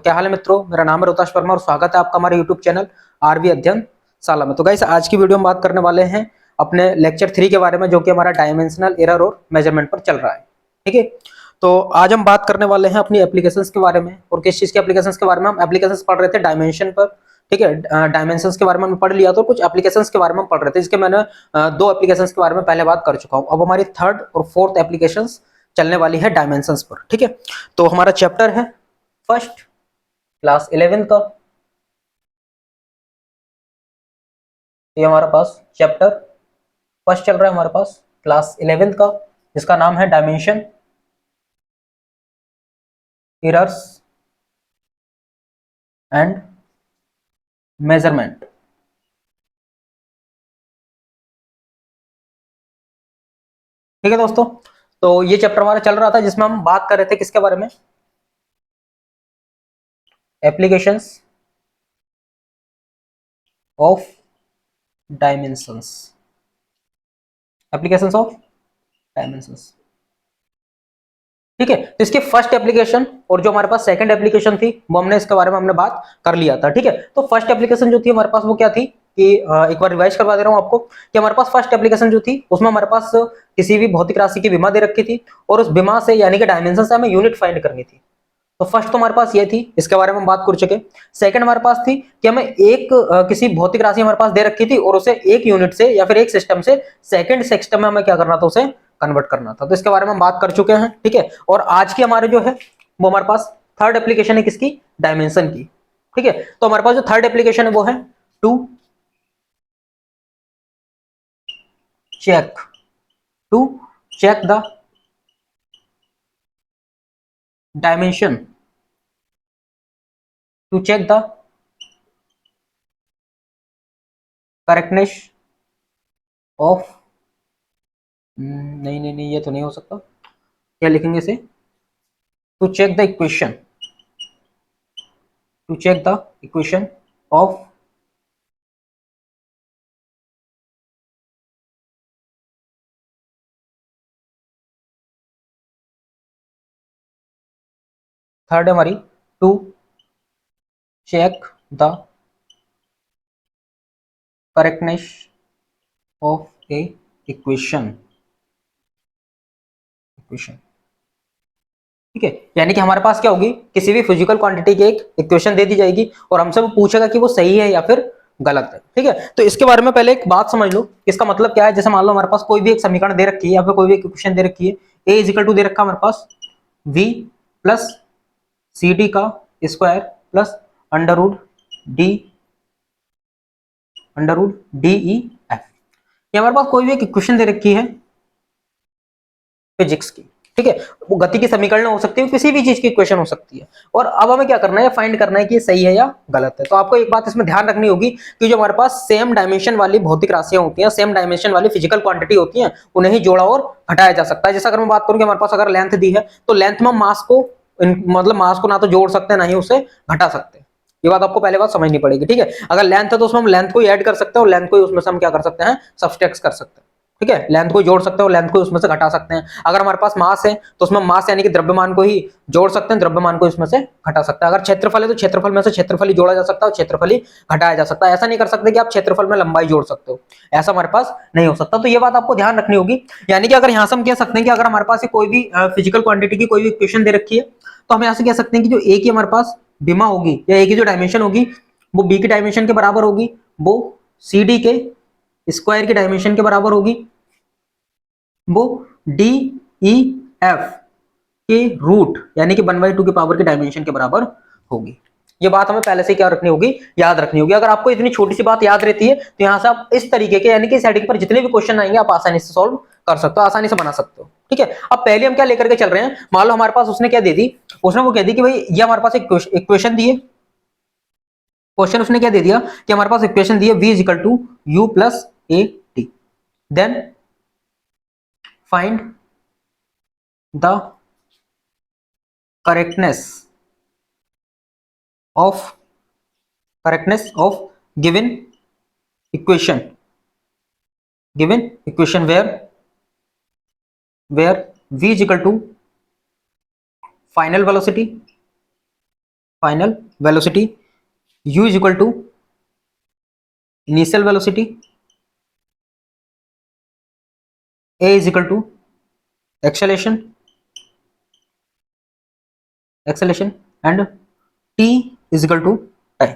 क्या हाल है मित्रों, मेरा नाम है रोहताश वर्मा और स्वागत है आपका हमारे यूट्यूब चैनल आरवी अध्ययन शाला में। तो गाइस आज की वीडियो में बात करने वाले हैं अपने लेक्चर 3 के बारे में, जो कि हमारा डायमेंशनल एरर और मेजरमेंट पर चल रहा है। ठीक है, तो आज हम बात करने वाले हैं अपनी एप्लीकेशंस के बारे में। और किस चीज के एप्लीकेशंस के बारे में? हम एप्लीकेशंस पढ़ रहे थे डायमेंशन पर। ठीक है, डायमेंशंस के बारे में हमने पढ़ लिया, तो कुछ एप्लीकेशंस के बारे में हम पढ़ रहे थे, जिसके मैंने दो एप्लीकेशंस के बारे में पहले बात कर चुका हूँ। अब हमारी थर्ड और फोर्थ एप्लीकेशंस चलने वाली है डायमेंशंस पर। ठीक है, तो हमारा चैप्टर है फर्स्ट क्लास 11 का। ये हमारा पास चैप्टर फर्स्ट चल रहा है हमारे पास क्लास 11 का, जिसका नाम है डायमेंशन, एरर्स एंड मेजरमेंट। ठीक है दोस्तों, तो ये चैप्टर हमारा चल रहा था जिसमें हम बात कर रहे थे किसके बारे में? Applications of dimensions, applications of dimensions. ठीक है, तो इसकी फर्स्ट एप्लीकेशन और जो हमारे पास सेकंड एप्लीकेशन थी वो हमने इसके बारे में हमने बात कर लिया था। ठीक है, तो फर्स्ट एप्लीकेशन जो थी हमारे पास वो क्या थी कि एक बार रिवाइज करवा दे रहा हूं आपको कि हमारे पास फर्स्ट एप्लीकेशन जो थी उसमें हमारे पास किसी भी भौतिक राशि की विमा दे रखी थी और उस विमा से यानी कि डायमेंशन से हमें यूनिट फाइंड करनी थी। तो फर्स्ट तो हमारे पास ये थी, इसके बारे में हम बात कर चुके। सेकंड हमारे पास थी कि हमें एक किसी भौतिक राशि हमारे पास दे रखी थी और उसे एक यूनिट से या फिर एक सिस्टम से सेकंड सिस्टम में हमें क्या करना था, उसे कन्वर्ट करना था। तो इसके बारे में हम बात कर चुके हैं। ठीक है, और आज की हमारे जो है वो हमारे पास थर्ड एप्लीकेशन है किसकी? डायमेंशन की। ठीक है, तो हमारे पास जो थर्ड एप्लीकेशन है वो है to check to check the dimension, to check the correctness of, नहीं नहीं नहीं, ये तो नहीं हो सकता। क्या लिखेंगे इसे? To check the equation, to check the equation of third हमारी to check the correctness of a equation, equation. ठीक है, यानी कि हमारे पास क्या होगी, किसी भी फिजिकल क्वांटिटी की एक इक्वेशन दे दी जाएगी और हमसे वो पूछेगा कि वो सही है या फिर गलत है। ठीक है, तो इसके बारे में पहले एक बात समझ लो, इसका मतलब क्या है। जैसे मान लो हमारे पास कोई भी एक समीकरण दे रखी है या फिर कोई भी एक इक्वेशन दे रखी है, ए इजिकल टू दे रखा है हमारे पास v प्लस सी डी का square plus under root D, under root D E F. ये हमारे पास कोई भी एक इक्वेशन दे रखी है फिजिक्स की। ठीक है, वो गति की समीकरण हो सकती है, किसी भी चीज की इक्वेशन हो सकती है। और अब हमें क्या करना है, फाइंड करना है कि ये सही है या गलत है। तो आपको एक बात इसमें ध्यान रखनी होगी कि जो हमारे पास सेम डायमेंशन वाली भौतिक राशियां होती हैं, सेम डायमेंशन वाली फिजिकल क्वांटिटी होती हैं, उन्हें ही जोड़ा और घटाया जा सकता है। जैसे अगर मैं बात करूं कि हमारे पास अगर लेंथ दी है तो लेंथ में मास को मतलब मास को ना तो जोड़ सकते हैं ना ही उसे घटा सकते हैं। ये बात आपको पहले बात समझनी पड़ेगी। ठीक है, अगर लेंथ है तो उसमें हम लेंथ को ऐड कर सकते हैं और लेंथ को उसमें से हम क्या कर सकते हैं, सब्सट्रैक्ट कर सकते हैं। ठीक है, लेंथ को जोड़ सकते हैं और लेंथ को उसमें से घटा सकते हैं। अगर हमारे पास मास है तो उसमें मास यानी कि द्रव्यमान को ही जोड़ सकते हैं, द्रव्यमान को इसमें से घटा सकते हैं। अगर क्षेत्रफल है तो क्षेत्रफल में से क्षेत्रफल ही जोड़ा जा सकता है और क्षेत्रफल ही घटाया जा सकता है। ऐसा नहीं कर सकते कि आप क्षेत्रफल में लंबाई जोड़ सकते हो, ऐसा हमारे पास नहीं हो सकता। तो ये बात आपको ध्यान रखनी होगी। यानी कि अगर यहाँ से हम कह सकते हैं कि अगर हमारे पास कोई भी फिजिकल क्वांटिटी की कोई भी इक्वेशन दे रखी है तो हम यहाँ से कह सकते हैं कि जो ए की हमारे पास विमा होगी या ए की जो डायमेंशन होगी वो बी की डायमेंशन के बराबर होगी, वो सी डी के स्क्वायर की डायमेंशन के बराबर होगी, वो डी ई एफ के रूट यानी कि 1/2 की पावर की डायमेंशन के बराबर होगी। ये बात हमें पहले से क्या रखनी होगी, याद रखनी होगी। अगर आपको इतनी छोटी सी बात याद रहती है तो यहां से आप इस तरीके के यानी कि सेटिंग पर जितने भी क्वेश्चन आएंगे आप आसानी से सॉल्व कर सकते हो, आसानी से बना सकते हो। ठीक है, अब पहले हम क्या लेकर के चल रहे हैं, मान लो हमारे पास उसने क्या दे दी, उसने वो कह दी कि भाई ये हमारे पास एक इक्वेशन दी है, क्वेश्चन उसने क्या दे दिया कि हमारे पास इक्वेशन दी है v is equal to u plus a t, then find the correctness of given equation, where v is equal to final velocity final velocity, u is equal to initial velocity, a is equal to acceleration and t is equal to time.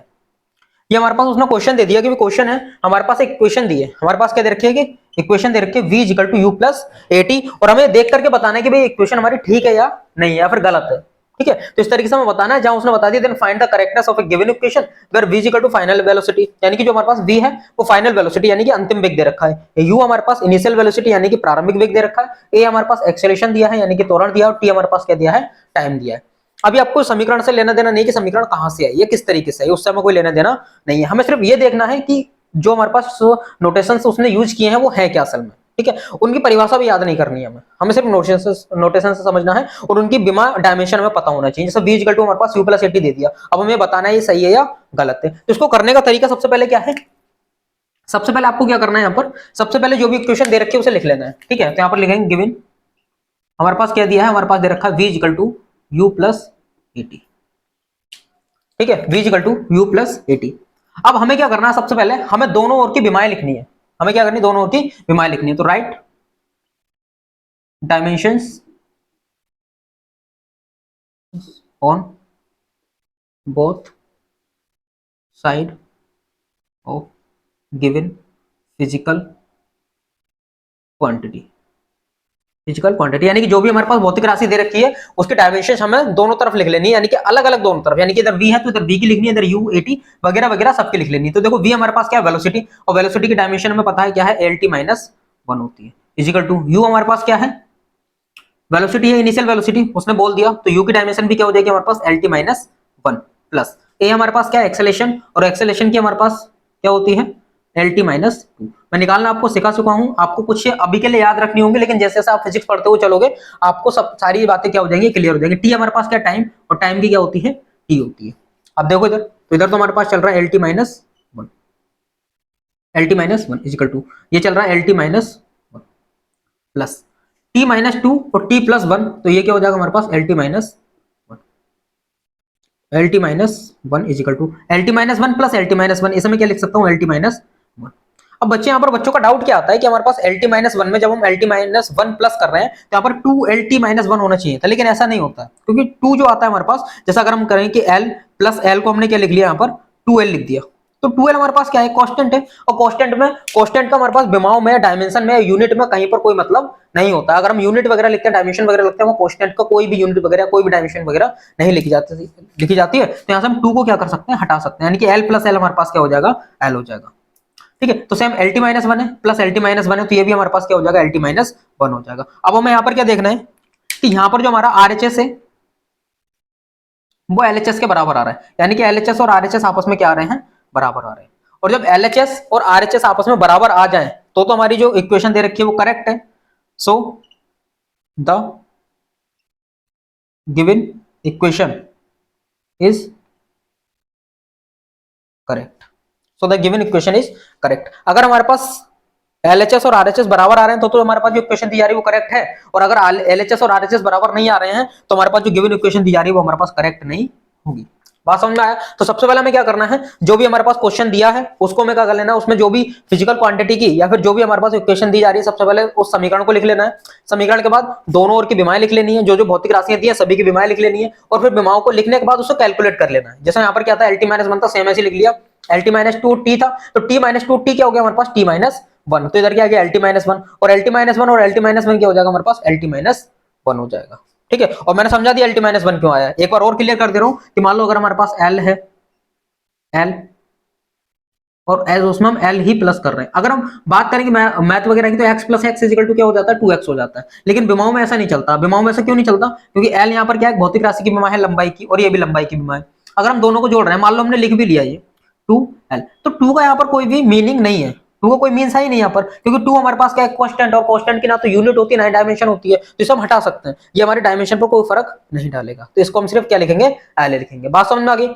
ये हमारे पास उसने question दे दिया कि question है, हमारे पास एक equation दी है, हमारे पास क्या दे रखी है कि इक्वेशन दे रखी है v equal to u plus a t, और हमें देख करके बताना है कि भाई इक्वेशन हमारी ठीक है या नहीं है या फिर गलत है। ठीक है, तो इस तरीके से हमें बताना है, जहां उसने बता दिया then find the correctness of a given equation where v equal to final velocity, यानी कि जो हमारे पास v है वो फाइनल वेलोसिटी यानी कि अंतिम वेग दे रखा है, u हमारे पास इनिशियल वेलोसिटी यानी कि प्रारंभिक वेग दे रखा है, a हमारे पास एक्सेलरेशन दिया है यानी कि त्वरण दिया है, और t हमारे पास क्या दिया है, टाइम दिया है। अभी आपको समीकरण से लेना देना नहीं कि समीकरण कहां से आई है, किस तरीके से आई, उससे हमें कोई लेना देना नहीं है, हमें सिर्फ ये देखना है कि जो हमारे पास नोटेशंस उसने यूज किए हैं वो है क्या असल में। ठीक है, उनकी परिभाषा भी याद नहीं करनी है हमें सिर्फ नोटेशन से समझना है, और उनकी बिना डायमेंशन में पता होना चाहिए। जैसे v इक्वल टू हमारे पास u प्लस एटी दे दिया, अब हमें बताना है ये सही है या गलत है। तो इसको करने का तरीका सबसे पहले क्या है, सबसे पहले आपको क्या करना है, यहाँ पर सबसे पहले जो भी इक्वेशन दे रखी है उसे लिख लेना है। ठीक है, तो यहाँ पर लिखेंगे गिवन, हमारे पास क्या दिया है, हमारे पास दे रखा है v equal to u plus a t. ठीक है, v equal to u plus a t. अब हमें क्या करना है, सबसे पहले हमें दोनों ओर की विमाएं लिखनी है, हमें क्या करनी है, दोनों ओर की विमाएं लिखनी है। तो right dimensions on both side of given physical quantity, physical quantity यानी कि जो भी हमारे पास भौतिक राशि दे रखी है उसके डायमेंशन हमें दोनों तरफ लिख लेनी है, यानी कि अलग अलग दोनों तरफ, यानी कि इधर v है तो इधर v की लिखनी है, इधर u 80 वगैरह वगैरह सबकी लिख लेनी है। तो देखो v हमारे पास क्या है, वेलोसिटी, और वेलोसिटी की डायमेंशन हमें पता है क्या है, lt माइनस 1 होती है, इजिकल टू u हमारे पास क्या है, वेलोसिटी है, इनिशियल वेलोसिटी उसने बोल दिया, तो u की डायमेंशन भी क्या हो जाएगी हमारे पास, lt माइनस 1 प्लस a हमारे पास क्या है, एक्सेलेरेशन, और एक्सेलेरेशन की हमारे पास क्या होती है, lt माइनस 2। मैं निकालना आपको सिखा चुका हूं, आपको कुछ अभी के लिए याद रखनी होंगी, लेकिन जैसे जैसे आप फिजिक्स पढ़ते हुए चलोगे आपको सब सारी बातें क्या हो जाएंगी, क्लियर हो जाएंगी। टी हमारे पास क्या टाइम, और टाइम की क्या होती है, टी होती है। अब देखो इधर, तो इधर तो हमारे पास चल रहा है lt minus 1, lt minus 1 equal to, ये चल रहा है lt minus 1 plus t minus 2 और t प्लस 1, तो ये क्या हो जाएगा हमारे पास, lt minus 1 equal to lt minus 1 plus lt minus 1, इसे मैं क्या लिख सकता हूँ, lt माइनस 1। अब बच्चे यहाँ पर, बच्चों का डाउट क्या आता है कि हमारे पास lt माइनस 1 में जब हम lt माइनस 1 प्लस कर रहे हैं तो यहाँ पर 2lt माइनस 1 होना चाहिए था, लेकिन ऐसा नहीं होता क्योंकि 2 जो आता है हमारे पास, जैसा अगर हम करें कि l प्लस l को हमने क्या लिख लिया, यहाँ पर 2l लिख दिया, तो 2l हमारे पास क्या है, कांस्टेंट है, और कांस्टेंट का हमारे पास विमाओं में, डायमेंशन में, यूनिट में कहीं पर कोई मतलब नहीं होता। अगर हम यूनिट वगैरह लिखते हैं, डायमेंशन वगैरह लिखते हैं, वो कांस्टेंट का कोई भी यूनिट वगैरह, कोई भी डायमेंशन वगैरह नहीं लिखी जाती है। तो यहाँ से हम 2 को क्या कर सकते हैं, हटा सकते हैं, यानी कि l प्लस l हमारे पास क्या हो जाएगा, l हो जाएगा। ठीक है, तो सेम lt माइनस 1 है प्लस lt माइनस 1 है, तो ये भी हमारे पास क्या हो जाएगा, lt माइनस 1 हो जाएगा। अब हमें यहाँ पर क्या देखना है कि यहाँ पर जो हमारा RHS है वो LHS के बराबर आ रहा है, यानी कि LHS और RHS आपस में क्या आ रहे हैं, बराबर आ रहे हैं। और जब LHS और RHS आपस में बराबर आ जाए तो हमारी जो इक्वेशन दे रखी है वो करेक्ट है। So the given equation is correct, so the given equation is correct. अगर हमारे पास LHS और RHS बराबर आ रहे हैं तो हमारे पास जो इक्वेशन दी जा रही है वो करेक्ट है, और अगर LHS और RHS बराबर नहीं आ रहे हैं तो हमारे पास जो गिवन इक्वेशन दी जा रही है वो हमारे पास करेक्ट नहीं होगी। बात समझ में आया? तो सबसे पहले हमें क्या करना है, जो भी हमारे पास क्वेश्चन दिया है उसको हमें क्या कर लेना है, उसमें जो भी फिजिकल क्वांटिटी की या फिर जो भी हमारे पास इक्वेशन दी जा रही है सबसे पहले उस समीकरण को लिख लेना है। समीकरण के बाद दोनों ओर की विमाएं लिख लेनी है, जो जो भौतिक राशियां दी है सभी की विमाएं लिख लेनी है, और फिर विमाओं को लिखने के बाद उसको कैलकुलेट कर लेना है। जैसे यहाँ पर क्या था, lt माइनस 1 था, सेम ऐसे लिख लिया, lt माइनस 2 t था, तो t माइनस 2 t क्या हो गया हमारे पास, t माइनस 1, तो इधर क्या आ गया lt माइनस 1, और lt माइनस 1 और lt माइनस 1 क्या हो जाएगा हमारे पास, lt माइनस 1 हो जाएगा। ठीक है, और मैंने समझा दिया lt माइनस 1 क्यों आया, एक बार और क्लियर कर दे रहा हूं कि मान लो अगर हमारे पास l है, l और एज उसमें हम l ही प्लस कर रहे हैं, अगर हम बात करें कि मैथ वगैरह की तो x plus x equal to क्या हो जाता है, 2x हो जाता है, लेकिन विमाओं में ऐसा नहीं चलता। विमाओं में ऐसा क्यों नहीं चलता, क्योंकि l यहाँ पर क्या है, भौतिक राशि की विमा है लंबाई की, और ये भी लंबाई की विमा है। अगर हम दोनों को जोड़ रहे हैं, मान लो हमने लिख भी लिया ये 2l, तो 2 का यहाँ पर कोई भी मीनिंग नहीं है, 2 का कोई मीन्स है ही नहीं यहाँ पर, क्योंकि 2 हमारे पास क्या है, कांस्टेंट, और कांस्टेंट की ना तो यूनिट होती है ना डायमेंशन होती है, तो इसे हम हटा सकते हैं, ये हमारे डायमेंशन पर कोई फर्क नहीं डालेगा, तो इसको हम सिर्फ क्या लिखेंगे, l लिखेंगे। बात समझ में आ गई?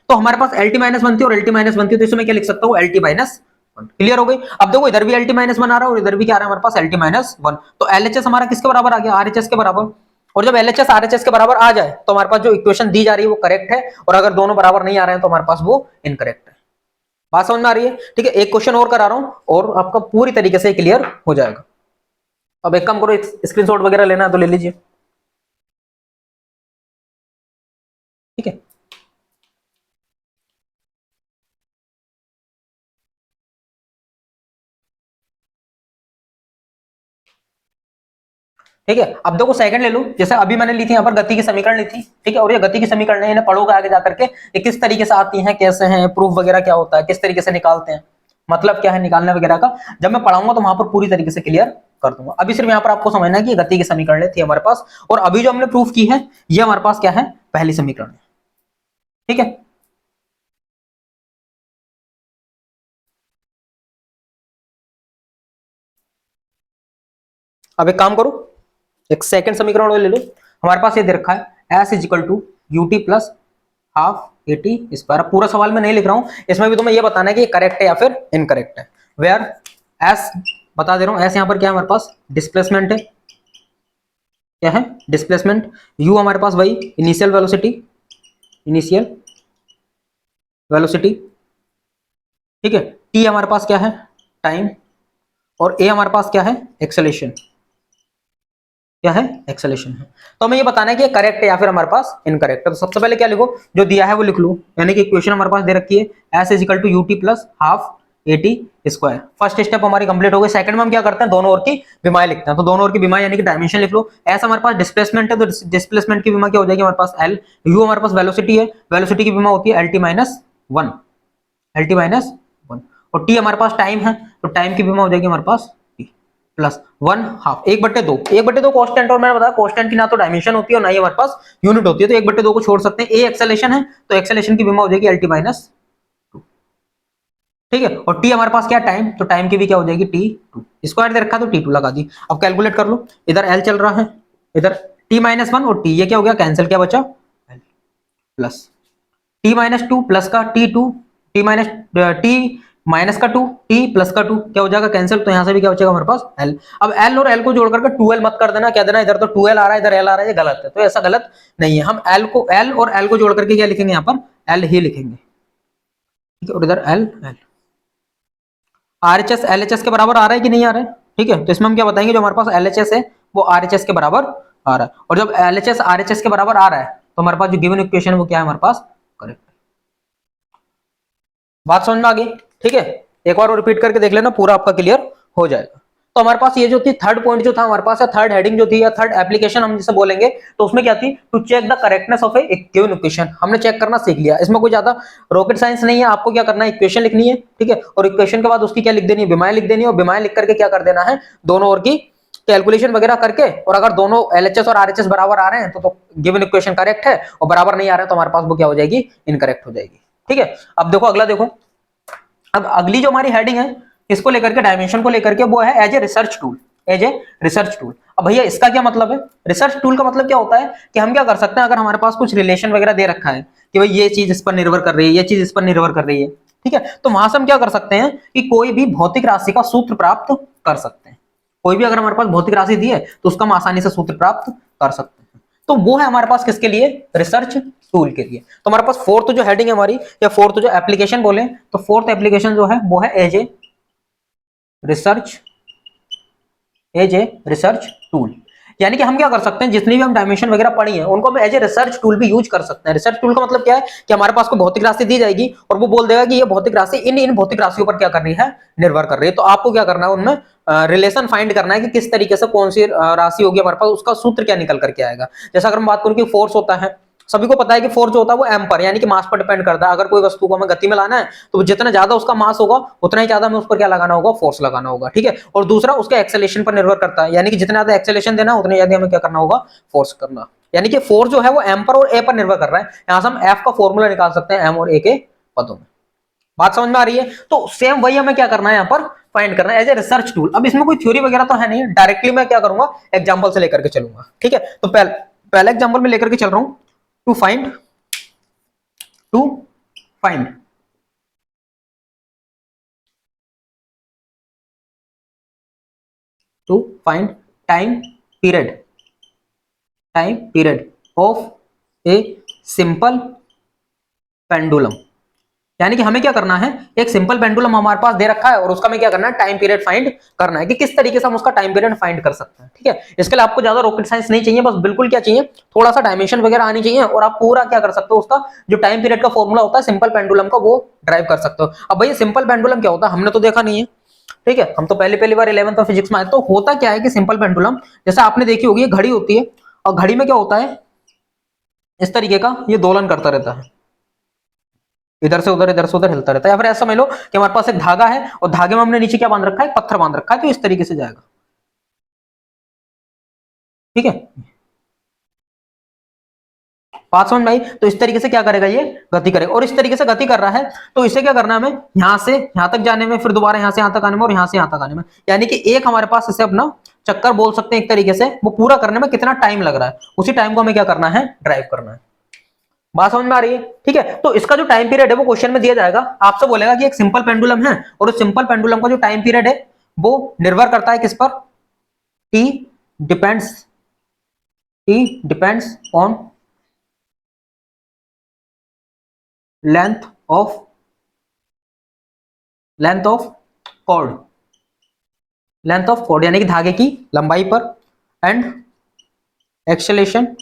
तो हमारे पास lt माइनस 1 थी और lt माइनस 1 थी, तो इसमें क्या लिख सकता हूँ, lt माइनस 1। क्लियर हो गई? अब देखो इधर भी lt माइनस 1 आ रहा है और इधर भी क्या आ रहा है हमारे पास, lt माइनस 1, तो LHS हमारा किसके बराबर आ गया, RHS के बराबर। और जब एलएचएस आरएचएस के बराबर आ जाए तो हमारे पास जो इक्वेशन दी जा रही है वो करेक्ट है, और अगर दोनों बराबर नहीं आ रहे हैं तो हमारे पास वो इनकरेक्ट है। बात समझ में आ रही है? ठीक है, एक क्वेश्चन और करा रहा हूं और आपका पूरी तरीके से क्लियर हो जाएगा। अब एक काम करो, स्क्रीनशॉट वगैरह लेना है तो ले लीजिए। ठीक है, ठीक है। अब देखो सेकंड ले लो, जैसे अभी मैंने ली थी यहाँ पर गति की समीकरण ली थी, ठीक है, और ये गति की समीकरण है, इन्हें पढ़ोगे आगे जाकर के ये किस तरीके से आती हैं, कैसे हैं, प्रूफ वगैरह क्या होता है, किस तरीके से निकालते हैं, मतलब क्या है निकालने वगैरह का, जब मैं पढ़ाऊंगा तो वहां पर पूरी तरीके से क्लियर कर दूंगा। अभी सिर्फ यहाँ पर आपको समझना है कि गति की समीकरण थी हमारे पास, और अभी जो हमने प्रूफ की है ये हमारे पास क्या है, पहली समीकरण है। ठीक है, अब एक काम करो, एक सेकंड समीकरण और ले लो। हमारे पास ये दे रखा है s is equal to u t plus half a t square. पूरा सवाल मैं नहीं लिख रहा हूं, इसमें भी तुम्हें ये बताना है कि ये करेक्ट है या फिर इनकरेक्ट है। वेयर एस, बता दे रहा हूं, एस यहां पर क्या है हमारे पास, डिस्प्लेसमेंट है। क्या है, डिस्प्लेसमेंट। यू हमारे पास वही इनिशियल वेलोसिटी, इनिशियल वेलोसिटी। ठीक है, टी हमारे पास क्या है, टाइम, और ए हमारे पास क्या है, एक्सेलेरेशन। क्या है, एक्सेलेरेशन है। तो हमें ये बताना है कि ये करेक्ट है या फिर हमारे पास इनकरेक्ट है। तो सबसे पहले क्या लिखो, जो दिया है वो लिख लो, यानी कि इक्वेशन हमारे पास दे रखी है s is equal to u t plus half a t square. First step हमारी कंप्लीट हो गई। सेकंड में हम क्या करते हैं, दोनों ओर की विमाएं लिखते हैं। तो दोनों ओर की विमाएं यानी कि डायमेंशन लिख लो। एस हमारे पास डिस्प्लेसमेंट है, तो डिस्प्लेसमेंट की विमा क्या हो जाएगी हमारे पास एल। यू हमारे पास वेलोसिटी है, वेलोसिटी की विमा होती है L T minus one, L T minus one. और टी हमारे पास टाइम है, तो टाइम की विमा हो जाएगी हमारे पास प्लस वन हाफ, एक बट्टे दो। एक बट्टे दो कॉन्स्टेंट, और मैंने बताया कॉन्स्टेंट की ना तो डायमेंशन होती है और ना ही हमारे पास यूनिट होती है, तो एक बट्टे दो को छोड़ सकते हैं। ए एक्सेलेरेशन है, तो एक्सेलेरेशन की विमा हो जाएगी एल टी माइनस टू। ठीक है, और टी हमारे पास क्या टाइम, तो टाइम की भी क्या हो जाएगी टी टू। स्क्वायर दे रखा तो टी टू लगा दी। अब कैलकुलेट कर लो, इधर एल चल रहा है, इधर टी माइनस वन और टी, ये क्या हो गया कैंसिल, क्या बचा L plus T minus two plus का T two, T minus T minus का टू, टी प्लस का टू, क्या हो जाएगा कैंसिल, तो यहां से भी क्या बचेगा हमारे पास एल। अब एल और एल को जोड़ करके टू एल मत कर देना, क्या देना इधर तो टू एल आ रहा है इधर एल आ रहा है, ये गलत है। तो ऐसा गलत नहीं है, हम एल को, एल और एल को जोड़ करके क्या लिखेंगे यहाँ पर, एल ही लिखेंगे। ठीक है, और इधर L L. R H S L H S के बराबर आ रहा है कि नहीं आ रहा है। ठीक है, तो इसमें हम क्या बताएंगे, जो हमारे पास एल एच एस है वो आर एच एस के बराबर आ रहा है, और जब L H S R H S के बराबर आ रहा है तो हमारे पास जो गिवन इक्वेशन है वो क्या है हमारे पास, करेक्ट। बात समझ में आ गई? ठीक है, एक बार रिपीट करके देख लेना, पूरा आपका क्लियर हो जाएगा। तो हमारे पास ये जो थी थर्ड पॉइंट जो था हमारे पास, या थर्ड हेडिंग जो थी, या थर्ड एप्लीकेशन हम जिसे बोलेंगे, तो उसमें क्या थी, to check the correctness of a given equation. हमने चेक करना सीख लिया, इसमें कोई ज्यादा रॉकेट साइंस नहीं है। आपको क्या करना है, इक्वेशन लिखनी है, ठीक है, और इक्वेशन के बाद उसकी क्या लिख देनी है, विमाएं लिख देनी है, और विमाएं लिख करके क्या कर देना है, दोनों ओर की कैलकुलेशन वगैरह करके, और अगर दोनों एलएचएस और आरएचएस बराबर आ रहे हैं तो गिवन इक्वेशन करेक्ट है, और बराबर नहीं आ रहे हैं तो हमारे पास वो क्या हो जाएगी, इनकरेक्ट हो जाएगी। ठीक है, अब देखो अगला देखो। अब अगली जो हमारी हेडिंग है, इसको लेकर के, डायमेंशन को लेकर के, वो है as a research tool, as a research tool. अब भैया इसका क्या मतलब है, रिसर्च टूल का मतलब क्या होता है कि हम क्या कर सकते हैं, अगर हमारे पास कुछ रिलेशन वगैरह दे रखा है कि भाई ये चीज इस पर निर्भर कर रही है, ये चीज इस पर निर्भर कर रही है, ठीक है, तो वहां से हम क्या कर सकते हैं कि कोई भी भौतिक राशि का सूत्र प्राप्त कर सकते हैं। कोई भी अगर हमारे पास भौतिक राशि दी है तो उसका हम आसानी से सूत्र प्राप्त कर सकते हैं। तो वो है हमारे पास किसके लिए, रिसर्च टूल के लिए। तो हमारे पास फोर्थ जो हेडिंग है हमारी, या फोर्थ जो एप्लीकेशन बोले, तो फोर्थ एप्लीकेशन जो है वो है as a research, as a research tool. यानी कि हम क्या कर सकते हैं, जितनी भी हम डायमेंशन वगैरह पढ़ी है उनको हम एज ए रिसर्च टूल भी यूज कर सकते हैं। रिसर्च टूल का मतलब क्या है कि हमारे पास कोई भौतिक राशि दी जाएगी और वो बोल देगा कि ये भौतिक राशि इन इन भौतिक राशियों पर क्या कर रही है, निर्भर कर रही है। तो आपको क्या करना है, उनमें रिलेशन फाइंड करना है कि किस तरीके से कौन सी राशि होगी हमारे पास, उसका सूत्र क्या निकल करके आएगा। जैसा अगर हम बात करें कि फोर्स होता है, सभी को पता है कि फोर्स जो होता है वो एम पर, यानी कि मास पर डिपेंड करता है। अगर कोई वस्तु को हमें गति में लाना है तो जितना ज्यादा उसका मास होगा उतना ही ज्यादा हमें उस पर क्या लगाना होगा, फोर्स लगाना होगा। ठीक है, और दूसरा उसके एक्सेलेरेशन पर निर्भर करता है, यानी कि जितना ज्यादा एक्सेलेरेशन देना उतनी ज्यादा हमें क्या करना होगा, फोर्स करना। यानी कि फोर्स जो है वो एम पर और ए पर निर्भर कर रहा है। यहां से हम एफ का फॉर्मूला निकाल सकते हैं एम और ए के पदों में। बात समझ में आ रही है? तो सेम वही हमें क्या करना है, यहाँ पर फाइंड करना है एज ए रिसर्च टूल। अब इसमें कोई थ्योरी वगैरह तो है नहीं, डायरेक्टली मैं क्या करूंगा, एग्जांपल से लेकर के चलूंगा। ठीक है, तो पहला एग्जांपल में लेकर के चल रहा हूं, to find, to find to find time period time period of a simple pendulum. यानी कि हमें क्या करना है, एक सिंपल पेंडुलम हमारे पास दे रखा है और उसका हमें क्या करना है, टाइम पीरियड फाइंड करना है कि किस तरीके से हम उसका टाइम पीरियड फाइंड कर सकते हैं। ठीक है, इसके लिए आपको ज्यादा रॉकेट साइंस नहीं चाहिए, बस बिल्कुल क्या चाहिए, थोड़ा सा डायमेंशन वगैरह आनी चाहिए और आप पूरा क्या कर सकते हो, उसका जो टाइम पीरियड का फॉर्मूला होता है सिंपल पेंडुलम का, वो ड्राइव कर सकते हो। अब भैया सिंपल पेंडुलम क्या होता है, हमने तो देखा नहीं है। ठीक है, हम तो पहली बार 11th में फिजिक्स में आए। तो होता क्या है कि सिंपल पेंडुलम, जैसे आपने देखी होगी, घड़ी होती है और घड़ी में क्या होता है, इस तरीके का ये दोलन करता रहता है, इधर से उधर हिलता रहता है। या फिर ऐसा समझ लो कि हमारे पास एक धागा है और धागे में हमने नीचे क्या बांध रखा है, पत्थर बांध रखा है, तो इस तरीके से जाएगा। ठीक है, बात समझ में आई। तो इस तरीके से क्या करेगा, ये गति करेगा और इस तरीके से गति कर रहा है। तो इसे क्या करना है, हमें यहां से यहां तक जाने में, फिर दोबारा यहां से यहां तक आने में और यहां से यहां तक आने में, यानी कि एक हमारे पास इसे अपना चक्कर बोल सकते हैं एक तरीके से, वो पूरा करने में कितना टाइम लग रहा है, उसी टाइम को हमें क्या करना है, ड्राइव करना है। बात समझ में आ रही है। ठीक है, तो इसका जो टाइम पीरियड है वो क्वेश्चन में दिया जाएगा, आपसे बोलेगा कि एक सिंपल पेंडुलम है और उस सिंपल पेंडुलम का जो टाइम पीरियड है वो निर्भर करता है किस पर, T depends, T depends on length of, length of chord, length of chord यानी कि धागे की लंबाई पर, and acceleration,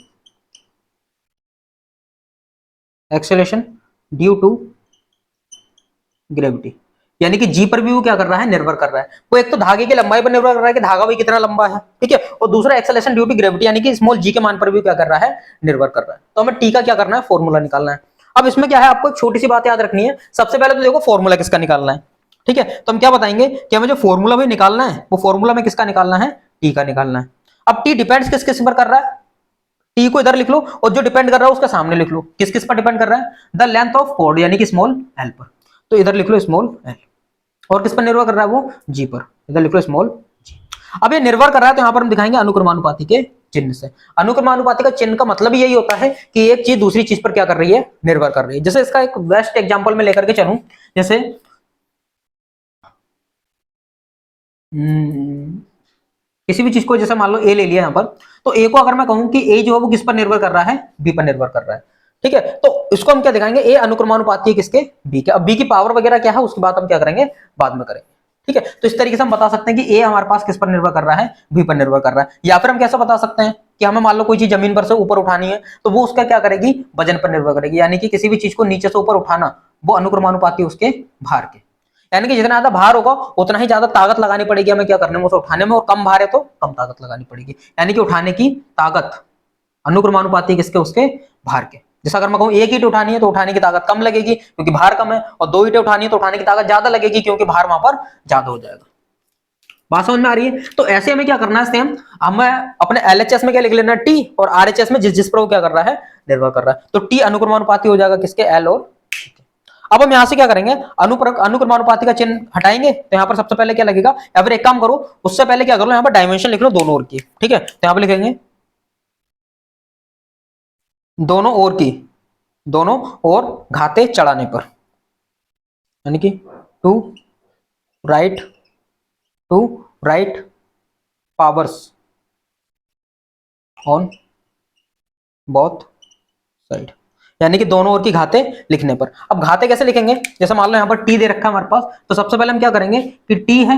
acceleration due to gravity, यानी कि जी पर भी वो क्या कर रहा है, निर्भर कर रहा है। वो एक तो धागे की लंबाई पर निर्भर कर रहा है कि धागा भी कितना लंबा है, ठीक है, और दूसरा एक्सेलेरेशन ड्यू टू ग्रेविटी यानी कि स्मॉल जी के मान पर भी क्या कर रहा है, निर्भर कर रहा है। तो हमें टी का क्या करना है, फॉर्मूला निकालना है। अब इसमें क्या है, आपको एक छोटी सी बात याद रखनी है। सबसे पहले तो देखो फॉर्मूला किसका निकालना है। ठीक है, तो हम क्या बताएंगे कि हमें जो फॉर्मूला भी निकालना है, वो फॉर्मूला में किसका निकालना है, टी का निकालना है। अब टी डिपेंड्स किस किस पर कर रहा है, टी को इधर लिख लो और जो डिपेंड कर रहा है उसका सामने लिख लो, किस किस पर डिपेंड कर रहा है, द लेंथ ऑफ कॉर्ड यानी कि स्मॉल एल पर, तो इधर लिख लो स्मॉल एल। और किस पर निर्भर कर रहा है, वो जी पर, इधर लिख लो स्मॉल जी। अब ये निर्भर कर रहा है तो यहां पर हम दिखाएंगे अनुक्रमानुपाती के चिन्ह से। अनुक्रमानुपाती का चिन्ह का मतलब यही होता है कि एक चीज दूसरी चीज पर क्या कर रही है, निर्भर कर रही है। जैसे इसका एक बेस्ट एग्जांपल में लेकर के चलूं, जैसे किसी भी चीज को, जैसे मान लो ए ले लिया यहां पर, तो ए को अगर मैं कहूं कि ए जो है वो किस पर निर्भर कर रहा है, बी पर निर्भर कर रहा है। ठीक है, तो इसको हम क्या दिखाएंगे, ए अनुक्रमानुपाती है किसके, बी के। अब बी की पावर वगैरह क्या है उसकी बात हम क्या करेंगे, बाद में करेंगे। ठीक है, तो इस तरीके से हम बता सकते हैं कि ए हमारे पास किस पर निर्भर कर रहा है, बी पर निर्भर कर रहा है। या फिर हम कैसे बता सकते हैं कि हमें मान लो कोई चीज जमीन पर से ऊपर उठानी है, तो वो उसका क्या करेगी, वजन पर निर्भर करेगी, यानी कि किसी भी चीज को नीचे से ऊपर उठाना वो अनुक्रमानुपाती उसके भार के, यानी कि जितना ज्यादा भार होगा उतना ही ज्यादा ताकत लगानी पड़ेगी हमें क्या करने में, उसे उठाने में, और कम भार है तो कम ताकत लगानी पड़ेगी, यानी कि उठाने की ताकत अनुक्रमानुपाती किसके, उसके भार के। जैसे अगर मैं कहूं एक ईंट उठानी है तो उठाने की ताकत कम लगेगी क्योंकि भार कम है, और दो ईंटें उठानी है तो उठाने की ताकत ज्यादा लगेगी क्योंकि भार वहां पर ज्यादा हो जाएगा। बात समझ में आ रही है। तो ऐसे हमें क्या करना है, सेम हमें अपने एलएचएस में क्या लिख लेना, टी, और आरएचएस में जिस जिस पर वो क्या कर रहा है, निर्भर कर रहा है। तो टी अनुक्रमानुपाती हो जाएगा किसके, एल और। अब हम यहां से क्या करेंगे, अनुक्रमानुपाती का चिन्ह हटाएंगे, तो यहां पर सबसे पहले क्या लगेगा, या फिर एक काम करो उससे पहले क्या करो, यहां पर डायमेंशन लिख लो दोनों ओर की। ठीक है, तो यहां पर लिखेंगे दोनों ओर की, दोनों ओर घाते चढ़ाने पर, यानी कि to write, to write powers on both side, यानी कि दोनों ओर की घाते लिखने पर। अब घाते कैसे लिखेंगे, जैसे मान लो यहां पर टी दे रखा है हमारे पास, तो सबसे पहले हम क्या करेंगे कि टी है,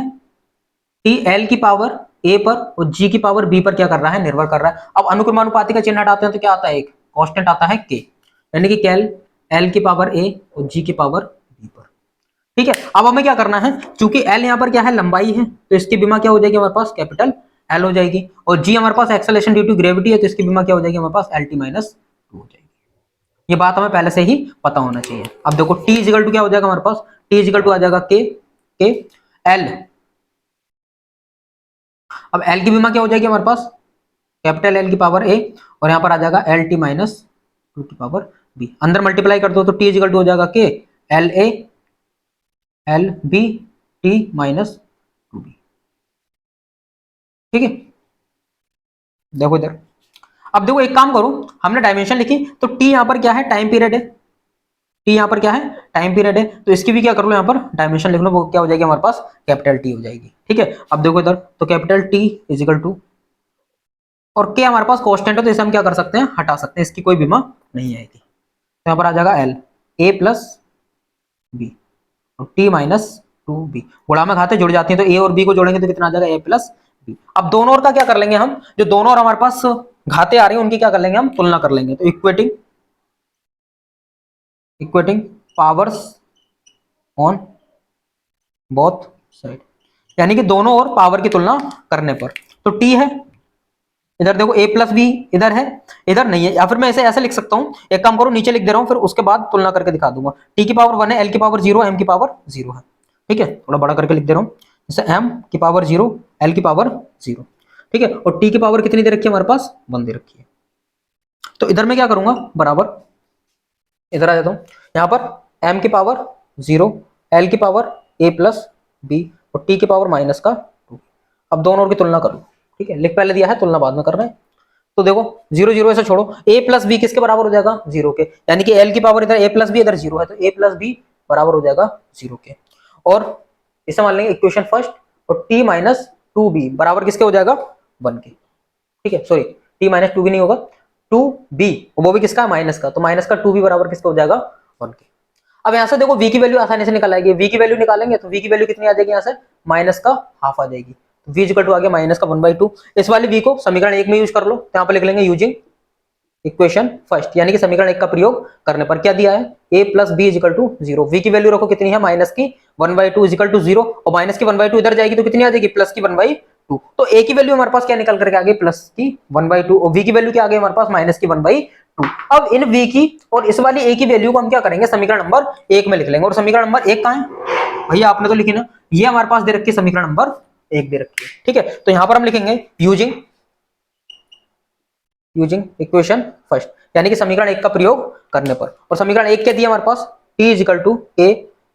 टी एल की पावर ए पर और जी की पावर बी पर क्या कर रहा है, निर्भर कर रहा है। अब अनुक्रमानुपाती का चिन्ह हटाते हैं तो क्या आता है, एक कांस्टेंट आता है के, यानी कि कैल एल की पावर ए और जी की पावर बी पर। ठीक है, अब हमें क्या करना है, चूंकि एल यहाँ पर क्या है, लंबाई है, तो इसकी बीमा क्या हो जाएगी हमारे पास, कैपिटल एल हो जाएगी, और जी हमारे पास एक्सेलरेशन ड्यू टू ग्रेविटी है, तो इसकी बीमा क्या हो जाएगी हमारे पास, एल टी माइनस 2 हो जाएगी। ये बात हमें पहले से ही पता होना चाहिए। अब देखो टी इजिकल टू क्या हो जाएगा हमारे पास, टी इजिकल टू आ जाएगा के एल। अब एल की बीमा क्या हो जाएगी हमारे पास, कैपिटल एल की पावर ए, और यहां पर आ जाएगा एल टी माइनस 2 की पावर बी। अंदर मल्टीप्लाई कर दो तो टी इजिकल टू हो जाएगा के L A L B T minus 2 B. ठीक है, देखो इधर। अब देखो एक काम करो, हमने डायमेंशन लिखी, तो टी यहां पर क्या है, टाइम पीरियड है, टी यहां पर क्या है, टाइम पीरियड है, तो इसकी भी क्या कर लो, यहां पर डायमेंशन लिख लो, वो क्या हो जाएगी हमारे पास, कैपिटल टी हो जाएगी। ठीक है, अब देखो इधर, तो कैपिटल टी इजिकल टू और के हमारे पास कांस्टेंट है, तो इसे हम क्या कर सकते हैं, हटा सकते हैं, इसकी कोई बीमा नहीं आएगी। तो यहाँ पर आ जाएगा एल ए प्लस बी और टी माइनस टू बी, गुणा में घाते जुड़ जाती हैं, तो ए और बी को जोड़ेंगे तो कितना आ जाएगा, ए प्लस बी। अब दोनों ओर का क्या कर लेंगे हम, जो दोनों ओर हमारे पास घाते आ रही हैं उनकी क्या कर लेंगे हम, तुलना कर लेंगे। तो equating equating powers on both side, यानी कि दोनों ओर पावर की तुलना करने पर। तो टी है, इधर देखो a प्लस बी इधर है, इधर नहीं है, या फिर मैं इसे ऐसे लिख सकता हूं, एक काम करो नीचे लिख दे रहा हूं, फिर उसके बाद तुलना करके दिखा दूंगा। t की पावर 1 है, l की पावर 0, m की पावर 0 है, ठीक है, थोड़ा बड़ा करके लिख दे रहा हूं, जैसे m की पावर 0, l की पावर 0, ठीक है, और t की पावर कितनी दे रखी है हमारे पास, 1 दे रखी है। तो इधर मैं क्या करूंगा, बराबर इधर आ जाता हूं, यहाँ पर m की पावर 0, l की पावर a प्लस बी और t की पावर माइनस का 2। अब दोनों की तुलना करो, ठीक है, लिख पहले दिया है, तुलना बाद में कर रहे हैं। तो देखो 0 0 ऐसे छोड़ो, a प्लस बी किसके बराबर हो जाएगा, 0 के, यानी कि l की पावर इधर a प्लस बी इधर 0 है, तो a प्लस बी बराबर हो जाएगा 0 के। और इसे मान लेंगे इक्वेशन फर्स्ट, और t माइनस टू बी बराबर किसके हो जाएगा, 1 के, ठीक है, sorry t minus two b नहीं होगा, 2b, वो भी किसका, माइनस का, तो माइनस का 2b बराबर किसका हो जाएगा, 1 के। अब यहाँ से देखो v की वैल्यू आसानी से निकल आएगी, v की वैल्यू निकालेंगे तो v की वैल्यू कितनी आ जाएगी, यहाँ से माइनस का हाफ आ जाएगी, तो v इक्वल टू आ गया माइनस का 1/2। इस वाली v को समीकरण 1 में यूज कर लो, तो यहाँ पर लिख लेंगे यूजिंग इक्वेशन फर्स्ट, यानी कि समीकरण 1 का प्रयोग करने पर क्या दिया है, a plus b equal to 0, v की वैल्यू रखो कितनी है, माइनस की 1/2 इक्वल टू 0, और माइनस की 1/2 इधर जाएगी तो कितनी आ जाएगी, प्लस की 1/2। तो a की वैल्यू हमारे पास क्या निकल करके आ गई, प्लस की 1/2, और v की वैल्यू क्या आ गई हमारे पास, माइनस की 1/2। अब इन v की और इस वाली a की वैल्यू को हम क्या करेंगे, समीकरण नंबर 1 में लिख लेंगे। और समीकरण नंबर 1 कहां है भैया, आपने तो लिखी ना, ये हमारे पास दे रखी है समीकरण नंबर 1 दे रखी है, ठीक है। तो यहां पर हम लिखेंगे यूजिंग इक्वेशन फर्स्ट, यानी कि समीकरण 1 का प्रयोग करने पर। और समीकरण 1 क्या दिया हमारे पास, t equal to a,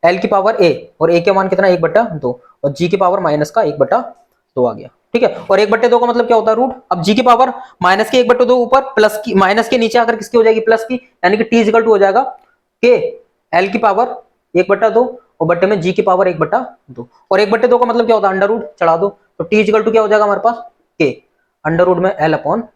l की पावर a, और a के मान कितना 1/2, और g की पावर माइनस का 1/2 आ गया, ठीक है। और 1/2 का मतलब क्या होता है, रूट। अब g की पावर माइनस के 1/2 ऊपर, प्लस की माइनस के नीचे आकर किसकी हो जाएगी, प्लस की, यानी कि t इक्वल टू हो जाएगा k l की पावर 1/2 और बट्टे में g की पावर 1/2, और 1/2 का मतलब क्या होता है, अंडर रूट चढ़ा दो, तो t इक्वल टू क्या हो जाएगा हमारे पास, k अंडर रूट में l अपॉन,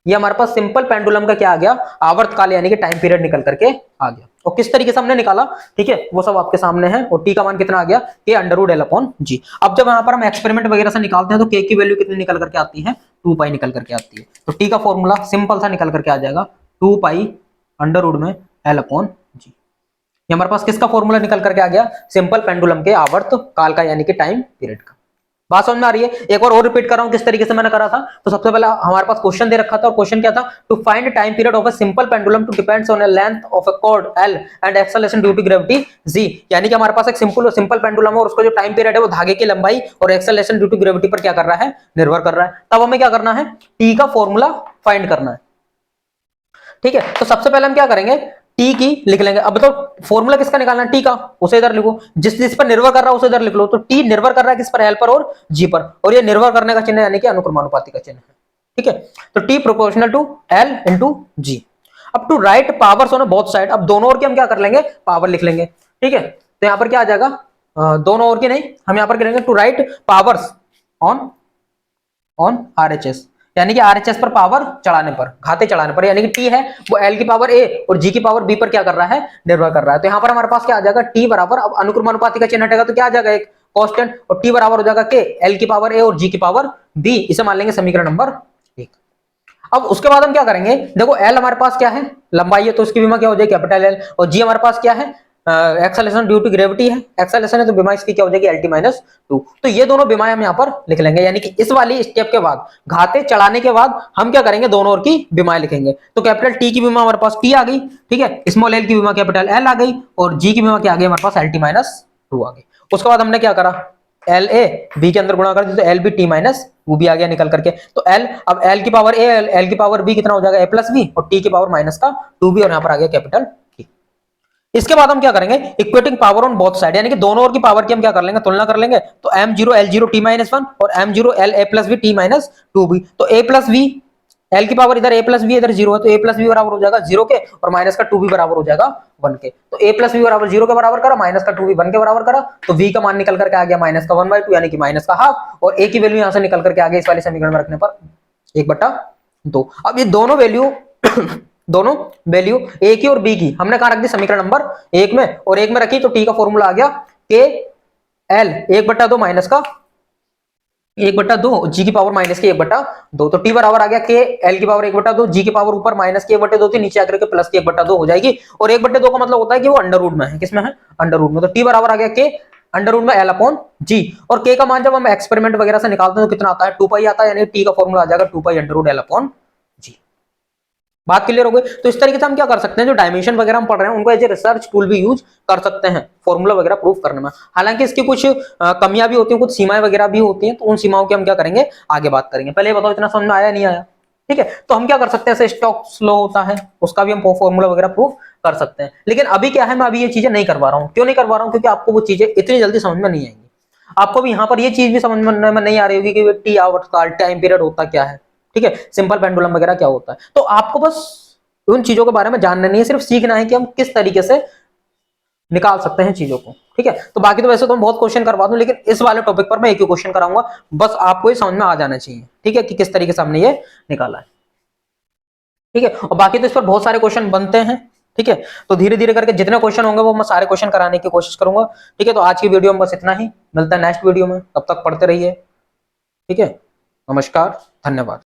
ये हमारे पास सिंपल पेंडुलम का क्या आ गया, आवर्तकाल यानी कि टाइम पीरियड निकल करके आ गया। और किस तरीके से हमने निकाला, ठीक है, वो सब आपके सामने है। और टी का मान कितना आ गया, के अंडर रूट एल अपॉन जी। अब जब यहाँ पर हम एक्सपेरिमेंट वगैरह से निकालते हैं तो के की वैल्यू कितनी निकल करके आती है, 2 पाई निकल करके आती है। तो टी का फॉर्मूला सिंपल सा निकल करके आ जाएगा, 2 पाई अंडर रूट में एल अपॉन जी। ये हमारे पास किसका फॉर्मूला निकल करके आ गया, सिंपल पेंडुलम के आवर्त काल का यानी कि टाइम पीरियड का। बात समझ में आ रही है, एक बार और रिपीट कर रहा हूं किस तरीके से मैंने करा था। तो सबसे पहले हमारे पास क्वेश्चन दे रखा था, और क्वेश्चन क्या था, to find time period of a simple pendulum to depends on a length of a cord L and acceleration due to gravity G. यानी कि हमारे पास एक सिंपल पेंडुलम है और उसका जो टाइम पीरियड है वो धागे की लंबाई और एक्सेलरेशन ड्यू टू ग्रेविटी पर क्या कर रहा है, निर्भर कर रहा है। तब हमें क्या करना है, टी का फॉर्मूला फाइंड करना है, ठीक है। तो सबसे पहले हम क्या करेंगे, टी की लिख लेंगे। अब तो फॉर्मूला किसका निकालना है, टी का, उसे इधर लिखो, जिस जिस पर निर्भर कर रहा है उसे इधर लिख लो। तो टी निर्भर कर रहा है किस पर, एल पर और जी पर, और ये निर्भर करने का चिन्ह यानी कि अनुक्रमानुपाती का चिन्ह है, ठीक है। तो T proportional to L into G. अब to write powers on both side, अब दोनों ओर की हम क्या कर लेंगे, पावर लिख लेंगे, ठीक है। तो यहां पर क्या आ जाएगा, दोनों ओर की नहीं, हम यहां पर करेंगे to write powers on RHS, यानी कि आरएचएस पर पावर चढ़ाने पर, घाते चढ़ाने पर, यानी कि टी है वो एल की पावर ए और जी की पावर बी पर क्या कर रहा है, निर्भर कर रहा है। तो यहां पर हमारे पास क्या आ जाएगा, टी बराबर, अब अनुक्रमानुपाती का चिन्ह हटेगा तो क्या आ जाएगा, एक कांस्टेंट, और टी बराबर हो जाएगा के एल की पावर ए और जी की पावर बी। इसे मान लेंगे समीकरण नंबर 1। अब उसके बाद हम क्या करेंगे, देखो एल हमारे पास क्या है, लंबाई है, तो उसकी बीमा क्या हो जाएगी, कैपिटल एल, और जी हमारे पास क्या है, एक्सेलरेशन ड्यू टू ग्रेविटी है, एक्सेलरेशन है तो बीमा इसकी क्या हो जाएगी, एल माइनस 2। तो ये दोनों बीमाएं हम यहाँ पर लिख लेंगे, यानी कि इस वाली स्टेप के बाद, घाते चढ़ाने के बाद हम क्या करेंगे, दोनों ओर की बीमाएं लिखेंगे। तो कैपिटल टी की बीमा हमारे पास टी आ गई, ठीक है, स्मॉल एल की बीमा कैपिटल एल आ गई, और जी की बीमा क्या आ गई हमारे पास, एल माइनस 2 आ गई। उसके बाद हमने क्या करा, एल ए बी के अंदर गुणा कर दी, तो एल बी टी माइनस वो भी आ गया निकल करके। तो एल, अब एल की पावर ए, एल की पावर बी कितना हो जाएगा, ए प्लस बी, और टी की पावर माइनस का 2b, और यहाँ पर आ गया कैपिटल टी। इसके बाद हम क्या करेंगे, equating power on both side, यानी कि दोनों ओर की पावर की हम क्या कर लेंगे, तुलना कर लेंगे। तो m0 l0 t माइनस 1 और m0 l a plus b T minus 2b। तो a प्लस बी, एल की पावर इधर a प्लस बी इधर 0 है, तो a प्लस बी बराबर हो जाएगा 0 के, और माइनस का 2b बराबर हो जाएगा 1 के। तो a प्लस बी बराबर 0 के बराबर करा, माइनस का 2b 1 के बराबर करा, तो v का मान निकल करके आ गया माइनस का 1/2, यानी कि माइनस का हाफ, और a की वैल्यू यहां से निकल करके आ गई इस वाले समीकरण में रखने पर 1/2। अब ये दोनों वैल्यू दोनों वैल्यू ए की और बी की हमने कहा रख दी समीकरण नंबर 1 में, और 1 में रखी तो टी का फॉर्मूला आ गया के एल 1/2 माइनस का 1/2 जी की पावर माइनस के 1/2, तो टी बराबर आ गया के एल की पावर 1/2, जी की पावर ऊपर माइनस के 1/2 थी, नीचे आकर के प्लस के 1/2 हो जाएगी, और 1/2 का मतलब होता है कि वो अंडर रूट में है। किसमें है? अंडर रूट में। तो टी बराबर आ गया के अंडर रूट में एल अपॉन जी, और के का मान जब हम एक्सपेरिमेंट वगैरह से निकालते हैं तो कितना आता है? 2 पाई आता है, यानी टी का फॉर्मूला आ जाएगा 2 pi under root L upon G. बात क्लियर हो गई? तो इस तरीके से हम क्या कर सकते हैं, जो डायमेंशन वगैरह हम पढ़ रहे हैं उनको एज ए रिसर्च टूल भी यूज कर सकते हैं फॉर्मूला वगैरह प्रूफ करने में। हालांकि इसकी कुछ कमियां भी होती हैं, कुछ सीमाएं वगैरह भी होती हैं, तो उन सीमाओं की हम क्या करेंगे, आगे बात करेंगे। पहले ये बताओ इतना समझ में आया नहीं आया? ठीक है, तो हम क्या कर सकते हैं, जैसे स्टोक्स लॉ होता है उसका भी हम फॉर्मूला वगैरह प्रूफ कर सकते हैं। लेकिन अभी क्या है, मैं अभी ये चीजें नहीं करवा रहा हूँ। क्यों नहीं करवा रहा हूँ? क्योंकि आपको वो चीजें इतनी जल्दी समझ में नहीं आएंगी। आपको भी यहाँ पर ये चीज भी समझ में नहीं आ रही होगी कि टी आवर्स का टाइम पीरियड होता क्या है, ठीक है, सिंपल पेंडुलम वगैरह क्या होता है। तो आपको बस उन चीजों के बारे में जानना नहीं है, सिर्फ सीखना है कि हम किस तरीके से निकाल सकते हैं चीजों को। ठीक है, तो बाकी तो वैसे तो मैं बहुत क्वेश्चन करवा दूं, लेकिन इस वाले टॉपिक पर मैं एक ही क्वेश्चन कराऊंगा, बस आपको ये समझ में आ जाना चाहिए। ठीक है, कि किस तरीके से हमने ये निकाला है। ठीक है, और बाकी तो इस पर बहुत सारे क्वेश्चन बनते हैं। ठीक है, तो धीरे धीरे करके जितने क्वेश्चन होंगे वो मैं सारे क्वेश्चन कराने की कोशिश करूंगा। ठीक है, तो आज की वीडियो में बस इतना ही, मिलता है नेक्स्ट वीडियो में, तब तक पढ़ते रहिए। ठीक है, नमस्कार, धन्यवाद।